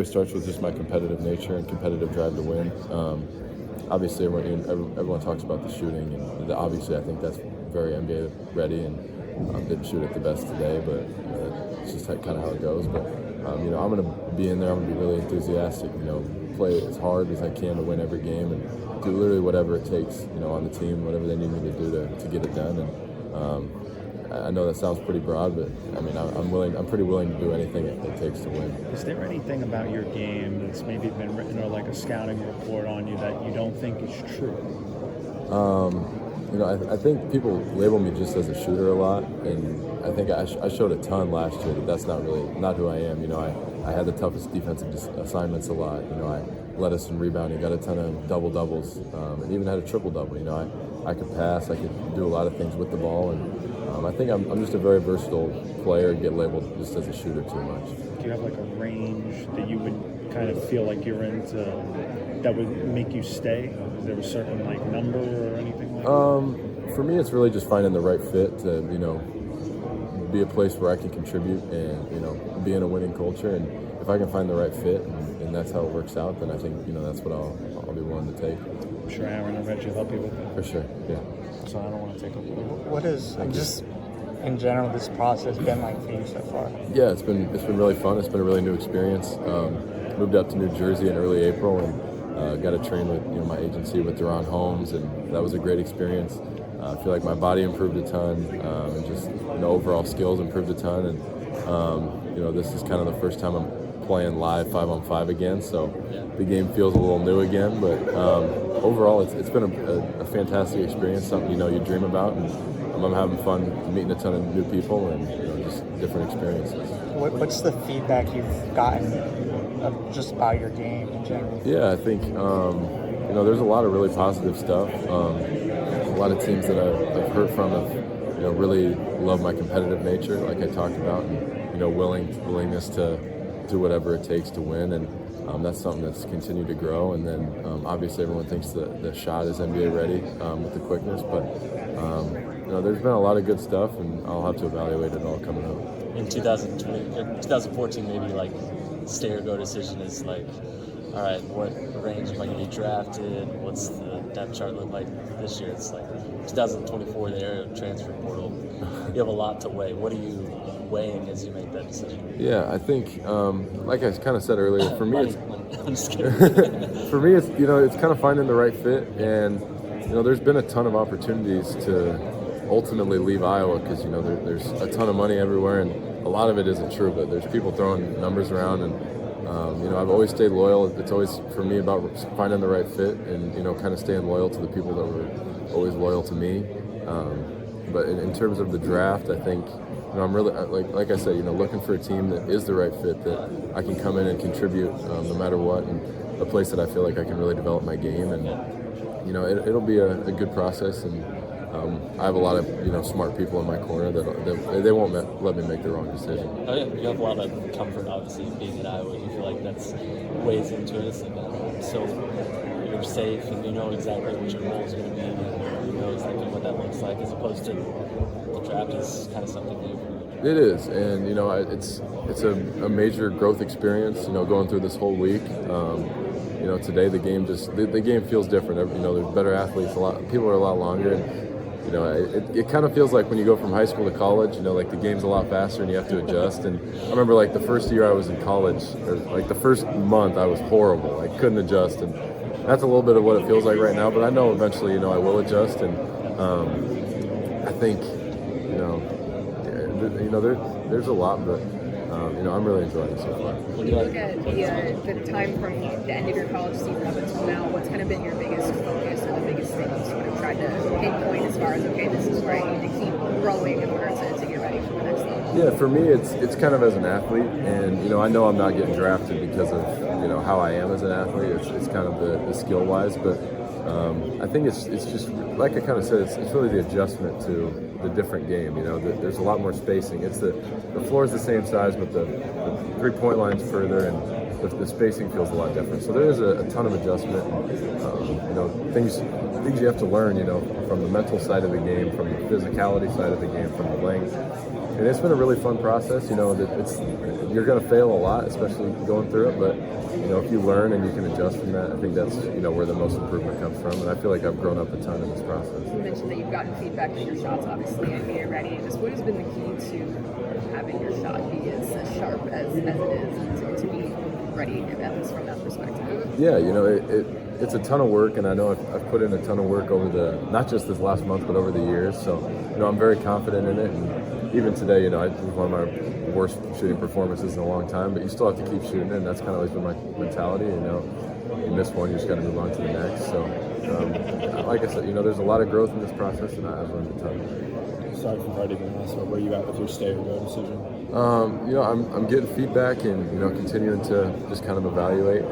It starts with just my competitive nature and competitive drive to win. Obviously, everyone talks about the shooting, and obviously I think that's very NBA ready, and didn't shoot it the best today, but it's just kind of how it goes. But I'm going to be in there. I'm going to be really enthusiastic. Play as hard as I can to win every game, and do literally whatever it takes. On the team, whatever they need me to do to get it done. And I know that sounds pretty broad, but I'm pretty willing to do anything it takes to win. Is there anything about your game that's maybe been written or like a scouting report on you that you don't think is true? I think people label me just as a shooter a lot, and I think I showed a ton last year that that's not who I am. I had the toughest defensive assignments a lot. I led us in rebounding, got a ton of double-doubles, and even had a triple-double. I could pass, I could do a lot of things with the ball, and I think I'm just a very versatile player, get labeled just as a shooter too much. Do you have like a range that you would kind of feel like you're into that would make you stay? Is there a certain like number or anything like that? For me, it's really just finding the right fit to, be a place where I can contribute and, be in a winning culture. And if I can find the right fit and that's how it works out, then I think, that's what I'll be willing to take. I'm sure Aaron and Reggie will help you with that. For sure, yeah. So I don't want to take up. What is just in general this process been like for you so far? Yeah, it's been really fun. It's been a really new experience. Moved up to New Jersey in early April and got to train with my agency with Deron Holmes, and that was a great experience. I feel like my body improved a ton, and just overall skills improved a ton. And this is kind of the first time I'm playing live 5-on-5 again, so the game feels a little new again. But overall, it's been a fantastic experience, something you dream about, and I'm having fun meeting a ton of new people and just different experiences. What's the feedback you've gotten of just about your game in general? Yeah, I think there's a lot of really positive stuff. A lot of teams that I've heard from have really love my competitive nature, like I talked about, and willingness to do whatever it takes to win, and that's something that's continued to grow. And then obviously everyone thinks the shot is NBA ready with the quickness, but there's been a lot of good stuff, and I'll have to evaluate it all coming up. In 2014, maybe like stay or go decision is like, all right, what range am I going to be drafted? What's the depth chart look like this year? It's like 2024, the era of transfer portal. You have a lot to weigh. What are you weighing as you make that decision? Yeah, I think, like I kind of said earlier, for me, I'm just kidding. For me, it's kind of finding the right fit, and there's been a ton of opportunities to ultimately leave Iowa because there's a ton of money everywhere, and a lot of it isn't true, but there's people throwing numbers around, and I've always stayed loyal. It's always for me about finding the right fit, and kind of staying loyal to the people that were always loyal to me. But in terms of the draft, I think I'm really like I said, looking for a team that is the right fit, that I can come in and contribute no matter what, and a place that I feel like I can really develop my game, and it'll be a good process, and I have a lot of smart people in my corner that they won't let me make the wrong decision. Oh yeah, you have a lot of comfort, obviously, being in Iowa. You feel like that's weighs into it. It's like, so you're safe, and you know exactly what your role is going to be, and you know exactly what that looks like, as opposed to the draft is kind of something new. It is, and it's a major growth experience. Going through this whole week. Today the game the game feels different. There's better athletes. People are a lot longer, and it kind of feels like when you go from high school to college. Like the game's a lot faster, and you have to adjust. And I remember like the first year I was in college, or like the first month, I was horrible. I couldn't adjust, and that's a little bit of what it feels like right now. But I know eventually, I will adjust, and I think there's a lot, but I'm really enjoying it so far. When you look at the time from the end of your college season up until now, what's kind of been your biggest focus or the biggest thing you sort of tried to pinpoint as far as, okay, this is where I need to keep growing in order to get ready for the next level? Yeah, for me, it's kind of as an athlete, and I know I'm not getting drafted because of how I am as an athlete. It's kind of the skill wise, but I think it's just like I kind of said, it's really the adjustment to the different game. There's a lot more spacing. The floor is the same size, but the 3-point line's further, and the spacing feels a lot different. So there is a ton of adjustment. Things you have to learn. From the mental side of the game, from the physicality side of the game, from the length. and it's been a really fun process. You know, that you're going to fail a lot, especially going through it, but you know, if you learn and you can adjust from that, I think that's, you know, where the most improvement comes from. And I feel like I've grown up a ton in this process. You mentioned that you've gotten feedback that your shots obviously NBA ready. Just what has been the key to having your shot be as sharp as it is and to be ready, at least from that perspective? Yeah, you know, it's a ton of work, and I know I've put in a ton of work over not just this last month, but over the years. So, you know, I'm very confident in it. And even today, you know, it was one of my worst shooting performances in a long time, but you still have to keep shooting it, and that's kind of always been my mentality. You know, you miss one, you just got to move on to the next. So, like I said, you know, there's a lot of growth in this process, and I've learned a ton. Sorry for fighting this, but where you at with your stay or go decision? You know, I'm getting feedback and, you know, continuing to just kind of evaluate.